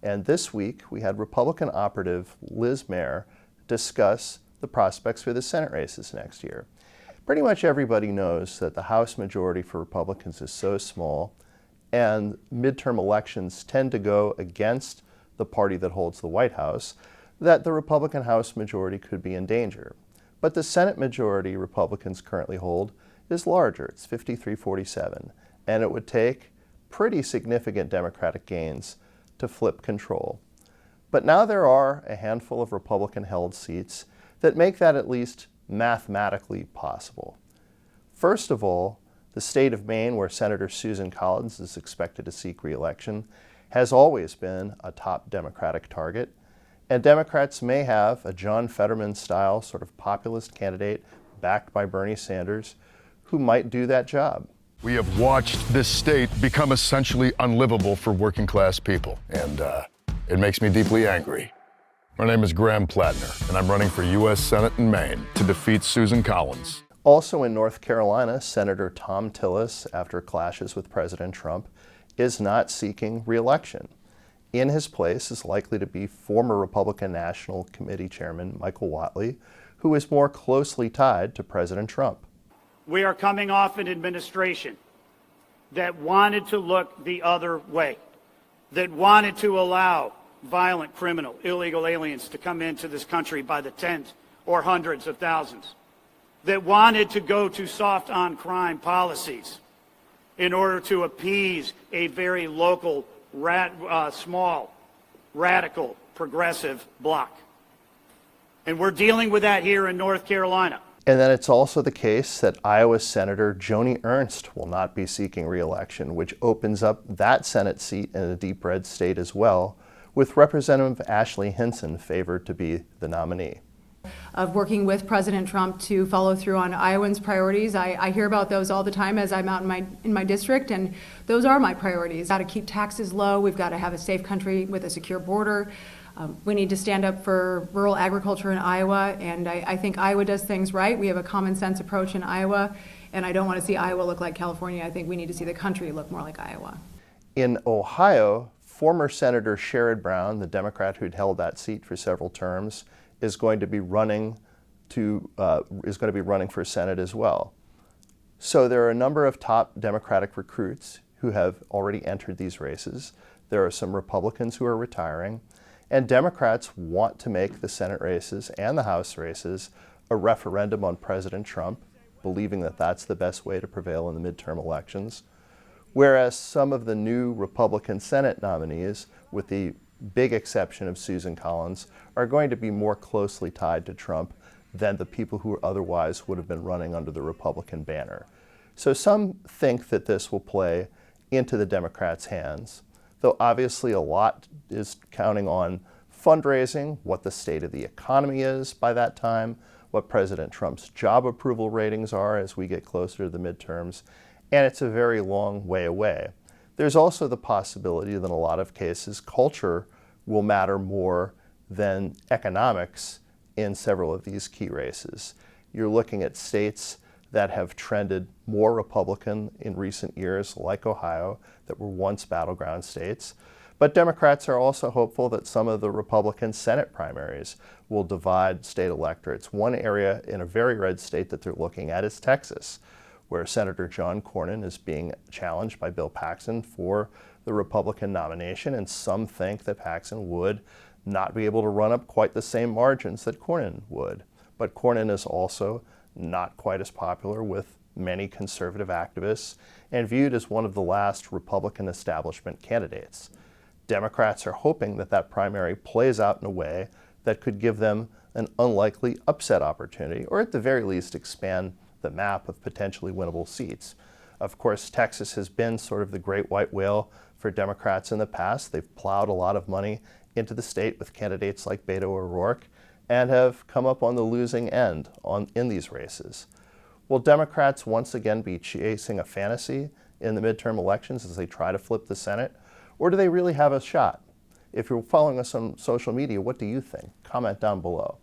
And this week, we had Republican operative Liz Mayer discuss the prospects for the Senate races next year. Pretty much everybody knows that the House majority for Republicans is so small, and midterm elections tend to go against the party that holds the White House, that the Republican House majority could be in danger. But the Senate majority Republicans currently hold is larger. It's 53-47, and it would take pretty significant Democratic gains to flip control. But now there are a handful of Republican-held seats that make that at least mathematically possible. First of all, the state of Maine, where Senator Susan Collins is expected to seek re-election, has always been a top Democratic target, and Democrats may have a John Fetterman-style sort of populist candidate backed by Bernie Sanders who might do that job. We have watched this state become essentially unlivable for working class people, and it makes me deeply angry. My name is Graham Plattner, and I'm running for U.S. Senate in Maine to defeat Susan Collins. Also in North Carolina, Senator Thom Tillis, after clashes with President Trump, is not seeking re-election. In his place is likely to be former Republican National Committee Chairman Michael Whatley, who is more closely tied to President Trump. We are coming off an administration that wanted to look the other way, that wanted to allow violent, criminal, illegal aliens to come into this country by the tens or hundreds of thousands, that wanted to go to soft on crime policies in order to appease a very local, small, radical, progressive bloc. And we're dealing with that here in North Carolina. And then it's also the case that Iowa Senator Joni Ernst will not be seeking re-election, which opens up that Senate seat in a deep red state as well, with Representative Ashley Hinson favored to be the nominee. Of working with President Trump to follow through on Iowans' priorities. I hear about those all the time as I'm out in my district, and those are my priorities. We've got to keep taxes low. We've got to have a safe country with a secure border. We need to stand up for rural agriculture in Iowa, and I think Iowa does things right. We have a common sense approach in Iowa, and I don't want to see Iowa look like California. I think we need to see the country look more like Iowa. In Ohio, former Senator Sherrod Brown, the Democrat who'd held that seat for several terms, is going to be running for Senate as well. So there are a number of top Democratic recruits who have already entered these races. There are some Republicans who are retiring, and Democrats want to make the Senate races and the House races a referendum on President Trump, believing that that's the best way to prevail in the midterm elections. Whereas some of the new Republican Senate nominees, with the big exception of Susan Collins, are going to be more closely tied to Trump than the people who otherwise would have been running under the Republican banner. So some think that this will play into the Democrats' hands, though obviously a lot is counting on fundraising, what the state of the economy is by that time, what President Trump's job approval ratings are as we get closer to the midterms, and it's a very long way away. There's also the possibility that in a lot of cases, culture will matter more than economics in several of these key races. You're looking at states that have trended more Republican in recent years, like Ohio, that were once battleground states. But Democrats are also hopeful that some of the Republican Senate primaries will divide state electorates. One area in a very red state that they're looking at is Texas, where Senator John Cornyn is being challenged by Bill Paxton for the Republican nomination, and some think that Paxton would not be able to run up quite the same margins that Cornyn would. But Cornyn is also not quite as popular with many conservative activists and viewed as one of the last Republican establishment candidates. Democrats are hoping that that primary plays out in a way that could give them an unlikely upset opportunity, or at the very least expand the map of potentially winnable seats. Of course, Texas has been sort of the great white whale for Democrats in the past. They've plowed a lot of money into the state with candidates like Beto O'Rourke and have come up on the losing end in these races. Will Democrats once again be chasing a fantasy in the midterm elections as they try to flip the Senate, or do they really have a shot? If you're following us on social media, what do you think? Comment down below.